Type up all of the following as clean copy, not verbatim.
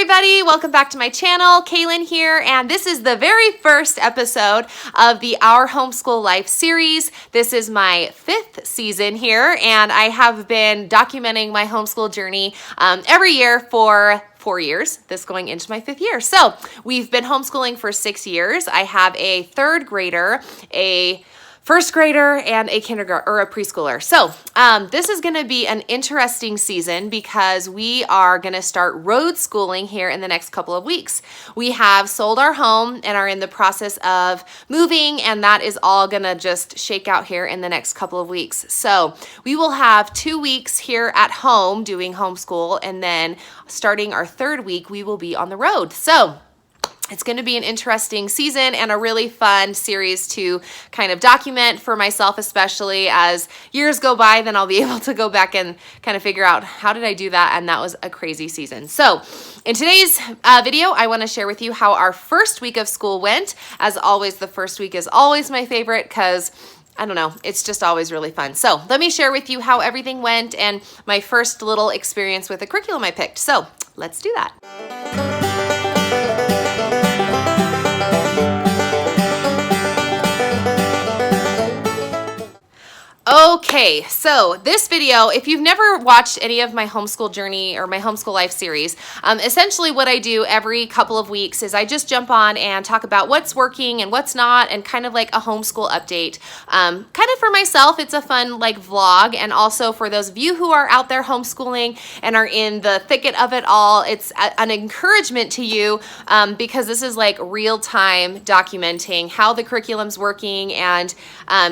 everybody, welcome back to my channel. Kaylin here, and this is the very first episode of the Our Homeschool Life series. This is my 5th season here, and I have been documenting my homeschool journey every year for 4 years, this going into my 5th year. So we've been homeschooling for 6 years. I have a 3rd grader, a 1st grader, and a kindergarten or a preschooler. So this is going to be an interesting season because we are going to start road schooling here in the next couple of weeks. We have sold our home and are in the process of moving, and that is all going to just shake out here in the next couple of weeks. So we will have 2 weeks here at home doing homeschool, and then starting our 3rd week, we will be on the road. So it's going to be an interesting season and a really fun series to kind of document for myself, especially as years go by, then I'll be able to go back and kind of figure out how did I do that, and that was a crazy season. So in today's video, I want to share with you how our first week of school went. As always, the first week is always my favorite because I don't know, it's just always really fun. So let me share with you how everything went and my first little experience with the curriculum I picked. So let's do that. Okay, so this video, if you've never watched any of my homeschool journey or my homeschool life series, essentially what I do every couple of weeks is I just jump on and talk about what's working and what's not, and kind of like a homeschool update. Kind of for myself, it's a fun like vlog, and also for those of you who are out there homeschooling and are in the thicket of it all, it's an encouragement to you because this is like real-time documenting how the curriculum's working, and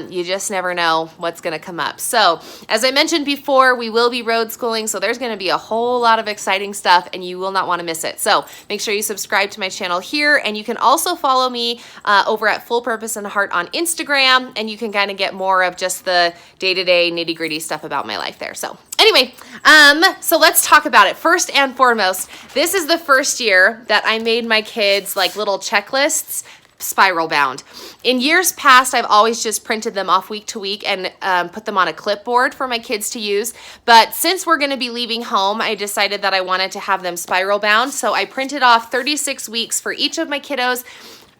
you just never know what's going to come up. So as I mentioned before, we will be road schooling, so there's going to be a whole lot of exciting stuff and you will not want to miss it. So make sure you subscribe to my channel here, and you can also follow me over at Full Purpose and Heart on Instagram, and you can kind of get more of just the day-to-day nitty-gritty stuff about my life there. So anyway, so let's talk about it. First and foremost, this is the first year that I made my kids like little checklists spiral bound. In years past, I've always just printed them off week to week and put them on a clipboard for my kids to use. But since we're going to be leaving home, I decided that I wanted to have them spiral bound. So I printed off 36 weeks for each of my kiddos,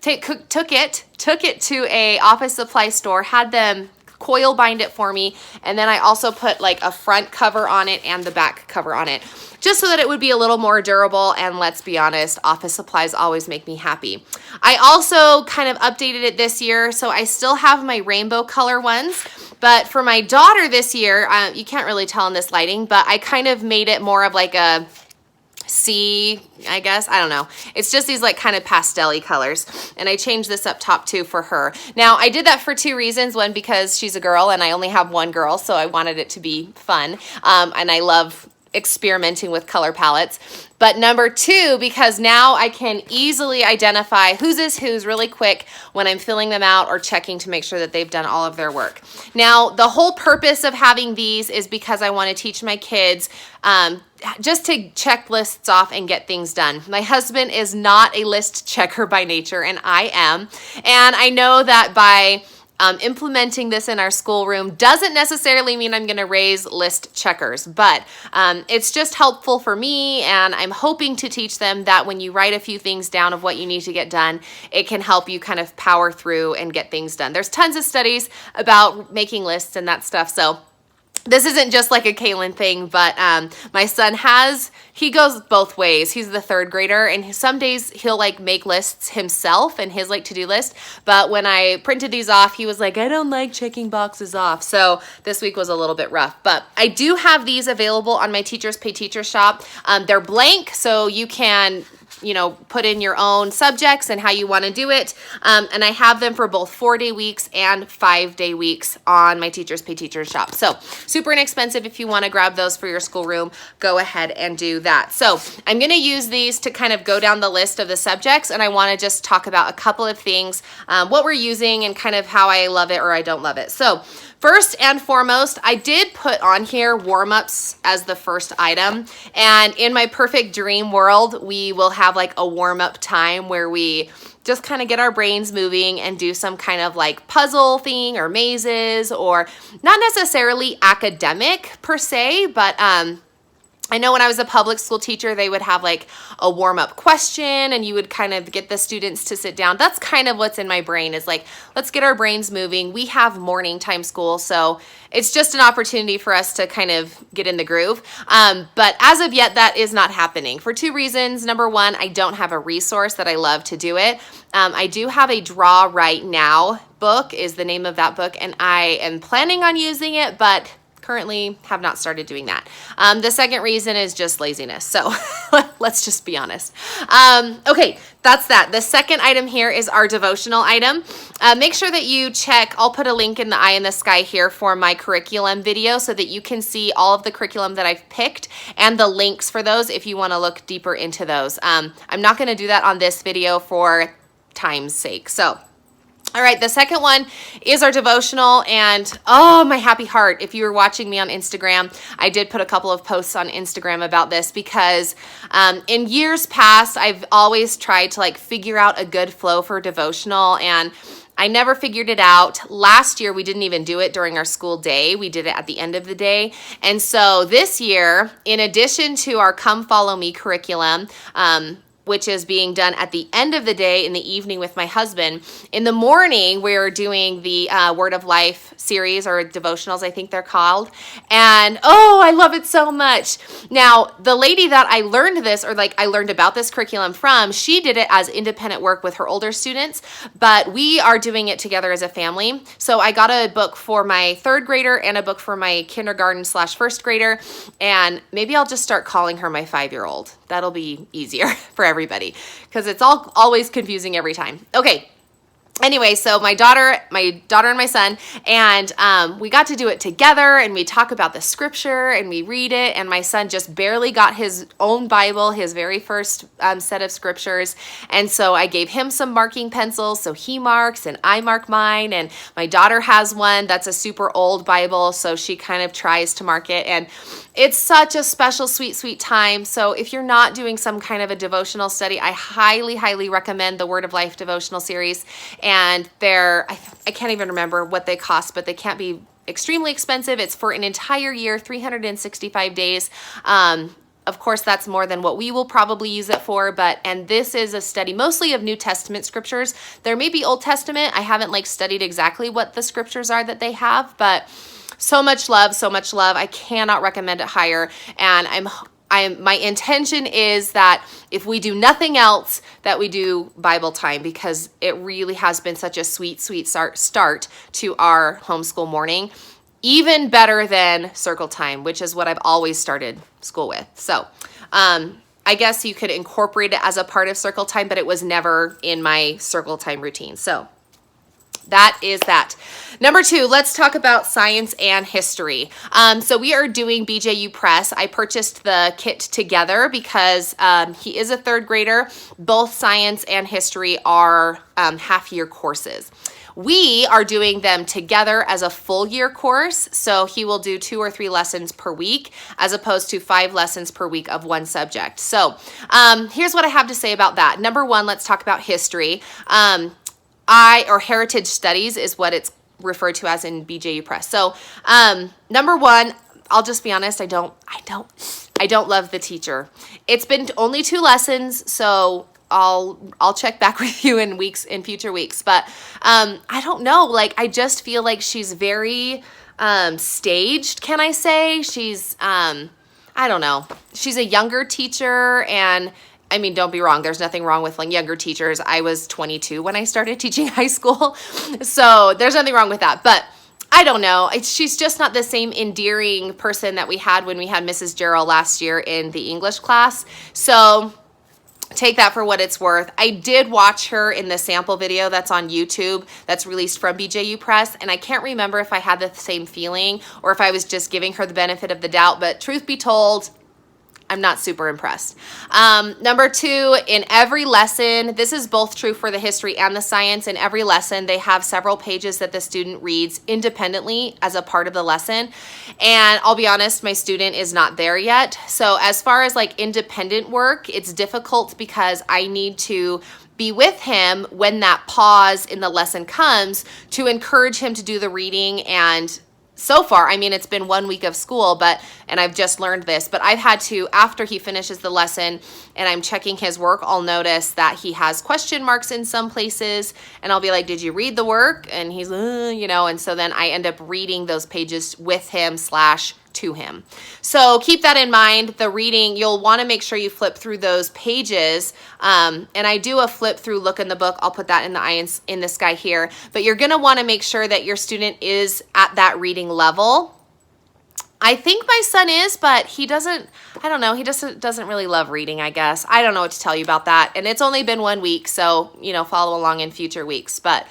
took it to a office supply store, had them coil bind it for me, and then I also put like a front cover on it and the back cover on it, just so that it would be a little more durable. And let's be honest, office supplies always make me happy. I also kind of updated it this year, so I still have my rainbow color ones, but for my daughter this year, you can't really tell in this lighting, but I kind of made it more of like a C, I guess. I don't know. It's just these like kind of pastel-y colors. And I changed this up top too for her. Now, I did that for 2 reasons. One, because she's a girl and I only have one girl, so I wanted it to be fun. And I love experimenting with color palettes. But number 2, because now I can easily identify whose is whose really quick when I'm filling them out or checking to make sure that they've done all of their work. Now, the whole purpose of having these is because I want to teach my kids just to check lists off and get things done. My husband is not a list checker by nature, and I am. And I know that by implementing this in our schoolroom doesn't necessarily mean I'm going to raise list checkers, but it's just helpful for me, and I'm hoping to teach them that when you write a few things down of what you need to get done, it can help you kind of power through and get things done. There's tons of studies about making lists and that stuff, so this isn't just like a Kaylin thing, but my son he goes both ways. He's the 3rd grader, and some days he'll like make lists himself and his like to-do list. But when I printed these off, he was like, I don't like checking boxes off. So this week was a little bit rough, but I do have these available on my Teachers Pay Teacher shop. They're blank, so you can put in your own subjects and how you want to do it. And I have them for both 4-day weeks and 5-day weeks on my Teachers Pay Teacher shop. So super inexpensive. If you want to grab those for your schoolroom, go ahead and do that. So I'm going to use these to kind of go down the list of the subjects, and I want to just talk about a couple of things, what we're using and kind of how I love it or I don't love it. So first and foremost, I did put on here warm-ups as the first item, and in my perfect dream world, we will have like a warm-up time where we just kind of get our brains moving and do some kind of like puzzle thing or mazes, or not necessarily academic per se, but I know when I was a public school teacher, they would have like a warm-up question and you would kind of get the students to sit down. That's kind of what's in my brain is like, let's get our brains moving. We have morning time school, so it's just an opportunity for us to kind of get in the groove. But as of yet, that is not happening for two reasons. Number one, I don't have a resource that I love to do it. I do have a Draw Right Now book is the name of that book, and I am planning on using it, but currently have not started doing that. The second reason is just laziness. So let's just be honest. Okay, that's that. The second item here is our devotional item. Make sure that you check, I'll put a link in the eye in the sky here for my curriculum video so that you can see all of the curriculum that I've picked and the links for those if you want to look deeper into those. I'm not going to do that on this video for time's sake. So all right, the second one is our devotional, and oh, my happy heart. If you were watching me on Instagram, I did put a couple of posts on Instagram about this because in years past, I've always tried to like figure out a good flow for devotional, and I never figured it out. Last year, we didn't even do it during our school day. We did it at the end of the day. And so this year, in addition to our Come Follow Me curriculum, which is being done at the end of the day in the evening with my husband. In the morning, we're doing the Word of Life series or devotionals, I think they're called. And oh, I love it so much. Now, the lady that I learned this, or like I learned about this curriculum from, she did it as independent work with her older students, but we are doing it together as a family. So I got a book for my third grader and a book for my kindergarten/first grader. And maybe I'll just start calling her my 5-year-old. That'll be easier for everybody because it's always confusing every time. Okay. Anyway, so my daughter and my son, and we got to do it together, and we talk about the scripture, and we read it, and my son just barely got his own Bible, his very first set of scriptures, and so I gave him some marking pencils, so he marks, and I mark mine, and my daughter has one that's a super old Bible, so she kind of tries to mark it, and it's such a special, sweet, sweet time. So if you're not doing some kind of a devotional study, I highly, highly recommend the Word of Life devotional series. And I can't even remember what they cost, but they can't be extremely expensive. It's for an entire year, 365 days. Of course, that's more than what we will probably use it for, and this is a study mostly of New Testament scriptures. There may be Old Testament. I haven't studied exactly what the scriptures are that they have, but so much love, so much love. I cannot recommend it higher. And my intention is that if we do nothing else, that we do Bible time, because it really has been such a sweet, sweet start to our homeschool morning. Even better than circle time, which is what I've always started school with. So I guess you could incorporate it as a part of circle time, but it was never in my circle time routine. So that is that. Number 2, let's talk about science and history. So we are doing BJU Press. I purchased the kit together because he is a third grader. Both science and history are half-year courses. We are doing them together as a full year course. So he will do 2 or 3 lessons per week as opposed to 5 lessons per week of one subject. So here's what I have to say about that. Number 1, let's talk about history. Heritage studies is what it's referred to as in BJU Press. So, number 1, I'll just be honest, I don't love the teacher. It's been only 2 lessons, so I'll check back with you in future weeks. But I don't know, I just feel like she's very staged, can I say? She's I don't know. She's a younger teacher, and I mean, don't be wrong. There's nothing wrong with younger teachers. I was 22 when I started teaching high school. So there's nothing wrong with that. But I don't know. She's just not the same endearing person that we had when we had Mrs. Gerald last year in the English class. So take that for what it's worth. I did watch her in the sample video that's on YouTube that's released from BJU Press, and I can't remember if I had the same feeling or if I was just giving her the benefit of the doubt. But truth be told, I'm not super impressed. Number 2, in every lesson, this is both true for the history and the science. In every lesson, they have several pages that the student reads independently as a part of the lesson. And I'll be honest, my student is not there yet. So as far as independent work, it's difficult because I need to be with him when that pause in the lesson comes to encourage him to do the reading and so far, I mean, it's been 1 week of school, and I've just learned this, but I've had to, after he finishes the lesson and I'm checking his work, I'll notice that he has question marks in some places, and I'll be like, did you read the work? And he's, and so then I end up reading those pages with him / to him. So keep that in mind. The reading, you'll want to make sure you flip through those pages. And I do a flip through look in the book. I'll put that in the eye in the sky here. But you're going to want to make sure that your student is at that reading level. I think my son is, but he doesn't, I don't know, he doesn't really love reading, I guess. I don't know what to tell you about that. And it's only been 1 week, so, follow along in future weeks. But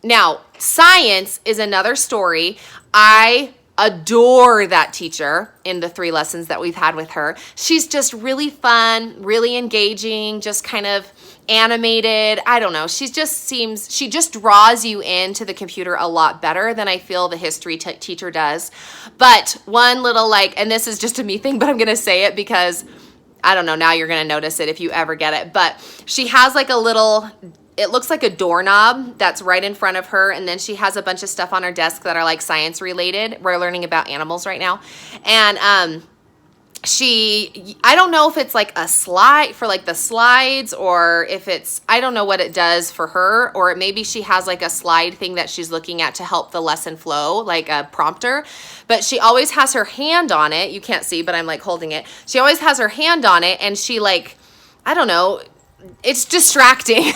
now, science is another story. I adore that teacher in the 3 lessons that we've had with her. She's just really fun, really engaging, just kind of animated. I don't know. She just draws you into the computer a lot better than I feel the history teacher does. But one little and this is just a me thing, but I'm going to say it because I don't know, now you're going to notice it if you ever get it. But she has it looks like a doorknob that's right in front of her, and then she has a bunch of stuff on her desk that are science related. We're learning about animals right now. And I don't know if it's a slide for the slides, or if I don't know what it does for her, or maybe she has a slide thing that she's looking at to help the lesson flow, like a prompter. But she always has her hand on it. You can't see, but I'm holding it. She always has her hand on it, and she I don't know, it's distracting.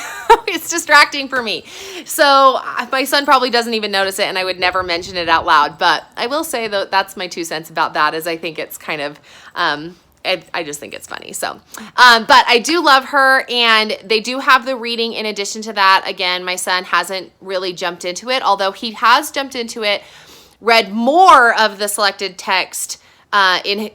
It's distracting for me. So my son probably doesn't even notice it, and I would never mention it out loud. But I will say that that's my 2 cents about that, is I think it's kind of, I just think it's funny. So, but I do love her, and they do have the reading in addition to that. Again, my son hasn't really jumped into it, although he has jumped into it, read more of the selected text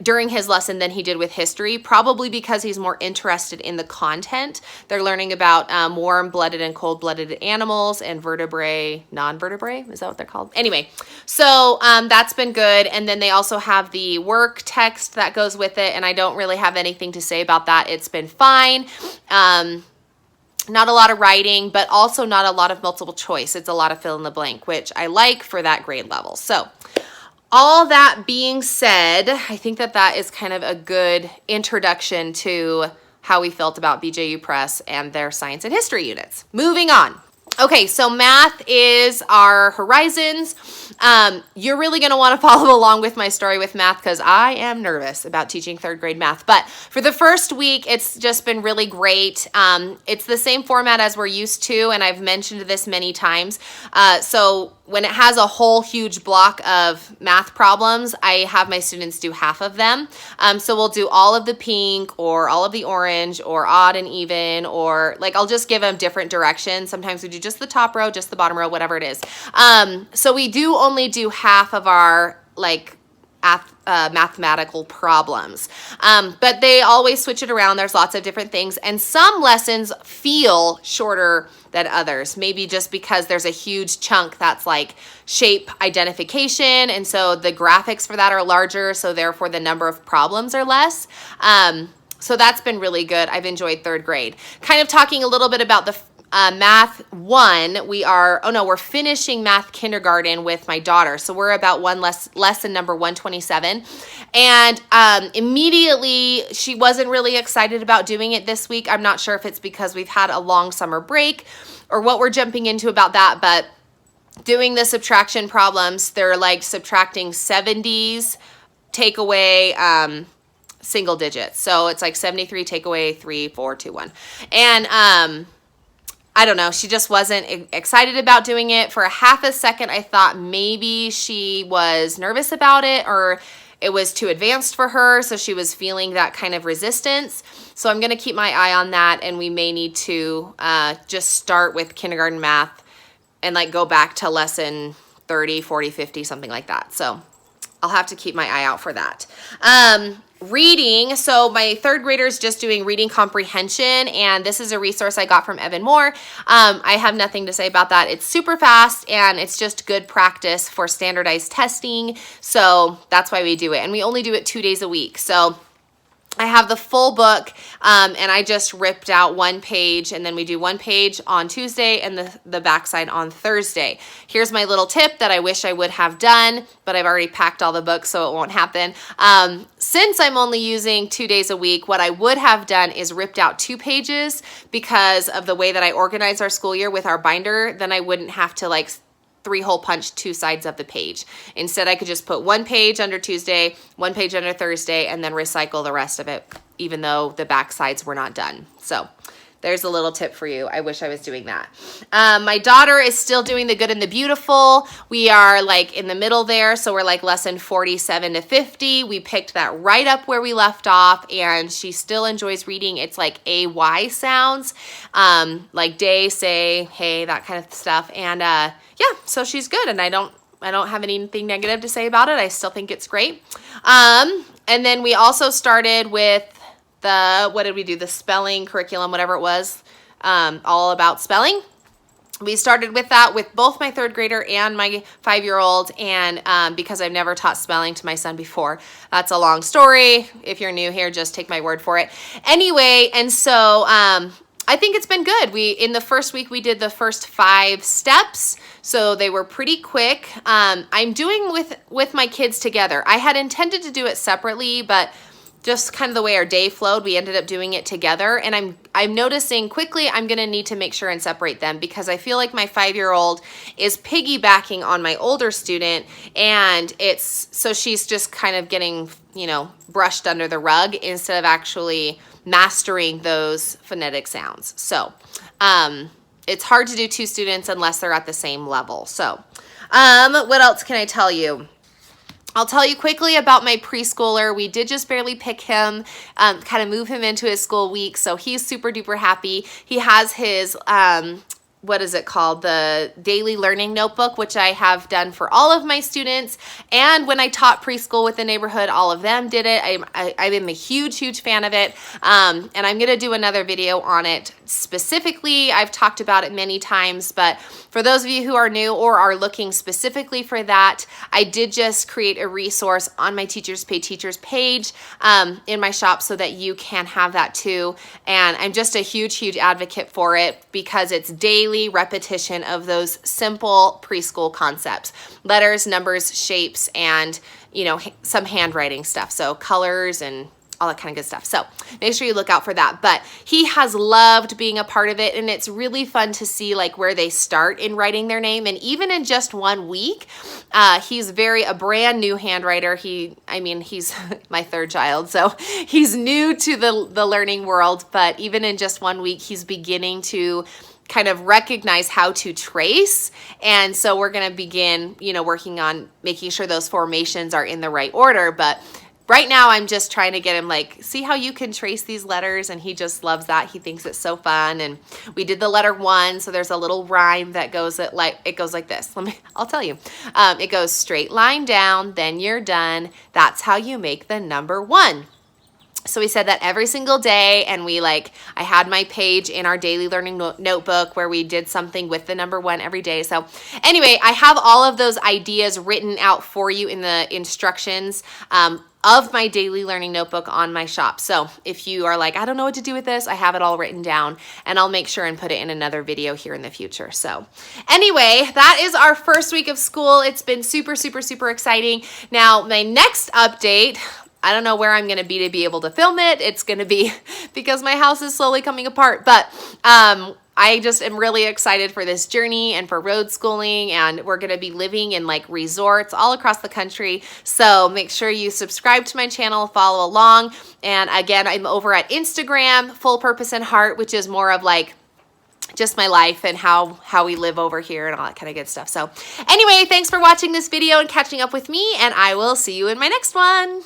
during his lesson than he did with history, probably because he's more interested in the content. They're learning about warm-blooded and cold-blooded animals and non-vertebrae, is that what they're called? Anyway, so that's been good. And then they also have the work text that goes with it, and I don't really have anything to say about that. It's been fine. Not a lot of writing, but also not a lot of multiple choice. It's a lot of fill in the blank, which I like for that grade level. So all that being said, I think that is kind of a good introduction to how we felt about BJU Press and their science and history units. Moving on. Okay, so math is our horizons. You're really going to want to follow along with my story with math, because I am nervous about teaching 3rd grade math. But for the first week, it's just been really great. It's the same format as we're used to, and I've mentioned this many times. So when it has a whole huge block of math problems, I have my students do half of them. So we'll do all of the pink or all of the orange or odd and even, or I'll just give them different directions. Sometimes we do just the top row, just the bottom row, whatever it is. So we do only do half of our mathematical problems. But they always switch it around. There's lots of different things. And some lessons feel shorter than others, maybe just because there's a huge chunk that's shape identification. And so the graphics for that are larger. So therefore the number of problems are less. So that's been really good. I've enjoyed 3rd grade. Kind of talking a little bit about the Math 1, we're finishing Math Kindergarten with my daughter. So we're about lesson number 127. And immediately, she wasn't really excited about doing it this week. I'm not sure if it's because we've had a long summer break or what we're jumping into about that, but doing the subtraction problems, they're subtracting 70s, take away single digits. So it's 73, take away 3, 4, 2, 1. And I don't know, she just wasn't excited about doing it. For a half a second, I thought maybe she was nervous about it, or it was too advanced for her, so she was feeling that kind of resistance. So I'm going to keep my eye on that, and we may need to just start with kindergarten math and go back to lesson 30, 40, 50, something like that. So I'll have to keep my eye out for that. Reading, so my 3rd grader is just doing reading comprehension, and this is a resource I got from Evan Moore. I have nothing to say about that. It's super fast, and it's just good practice for standardized testing, so that's why we do it, and we only do it 2 days a week. So I have the full book, and I just ripped out one page, and then we do one page on Tuesday and the backside on Thursday. Here's my little tip that I wish I would have done, but I've already packed all the books, so it won't happen. Since I'm only using 2 days a week, what I would have done is ripped out 2 pages because of the way that I organize our school year with our binder. Then I wouldn't have to like 3-hole punch 2 sides of the page. Instead, I could just put 1 page under Tuesday, 1 page under Thursday, and then recycle the rest of it, even though the back sides were not done. So there's a little tip for you. I wish I was doing that. My daughter is still doing the Good and the Beautiful. We are like in the middle there, so we're like lesson 47 to 50. We picked that right up where we left off, and she still enjoys reading. It's like AY sounds, like day, say, hey, that kind of stuff. And yeah, so she's good, and I don't have anything negative to say about it. I still think it's great. And then we also started with what did we do? The spelling curriculum, whatever it was, all about spelling. We started with that with both my 3rd grader and my 5-year-old, and because I've never taught spelling to my son before. That's a long story. If you're new here, just take my word for it. Anyway, and so I think it's been good. In the first week, we did the first 5 steps, so they were pretty quick. I'm doing with my kids together. I had intended to do it separately, but just kind of the way our day flowed, we ended up doing it together. And I'm noticing quickly I'm going to need to make sure and separate them, because I feel like my 5-year-old is piggybacking on my older student, and so she's just kind of getting, brushed under the rug instead of actually mastering those phonetic sounds. So it's hard to do 2 students unless they're at the same level. So what else can I tell you? I'll tell you quickly about my preschooler. We did just barely pick him, kind of move him into his school week, so he's super duper happy. He has his what is it called? The daily learning notebook, which I have done for all of my students. And when I taught preschool with the neighborhood, all of them did it. I'm a huge, huge fan of it. And I'm going to do another video on it specifically. I've talked about it many times, but for those of you who are new or are looking specifically for that, I did just create a resource on my Teachers Pay Teachers page in my shop so that you can have that too. And I'm just a huge, huge advocate for it because it's daily repetition of those simple preschool concepts: letters, numbers, shapes, and some handwriting stuff, so colors and all that kind of good stuff. So make sure you look out for that. But he has loved being a part of it, and it's really fun to see like where they start in writing their name. And even in just 1 week, he's a brand new handwriter. He's my 3rd child, so he's new to the learning world. But even in just 1 week, he's beginning to kind of recognize how to trace. And so we're going to begin, working on making sure those formations are in the right order. But right now I'm just trying to get him see how you can trace these letters. And he just loves that. He thinks it's so fun. And we did the letter 1. So there's a little rhyme that goes like this. I'll tell you. It goes straight line down, then you're done. That's how you make the number 1. So we said that every single day, and I had my page in our daily learning notebook where we did something with the number 1 every day. So anyway, I have all of those ideas written out for you in the instructions of my daily learning notebook on my shop. So if you are I don't know what to do with this, I have it all written down, and I'll make sure and put it in another video here in the future. So anyway, that is our first week of school. It's been super, super, super exciting. Now, my next update, I don't know where I'm going to be able to film it. It's going to be because my house is slowly coming apart. But I just am really excited for this journey and for road schooling. And we're going to be living in resorts all across the country. So make sure you subscribe to my channel, follow along. And again, I'm over at Instagram, Full Purpose and Heart, which is more of just my life and how we live over here and all that kind of good stuff. So anyway, thanks for watching this video and catching up with me, and I will see you in my next one.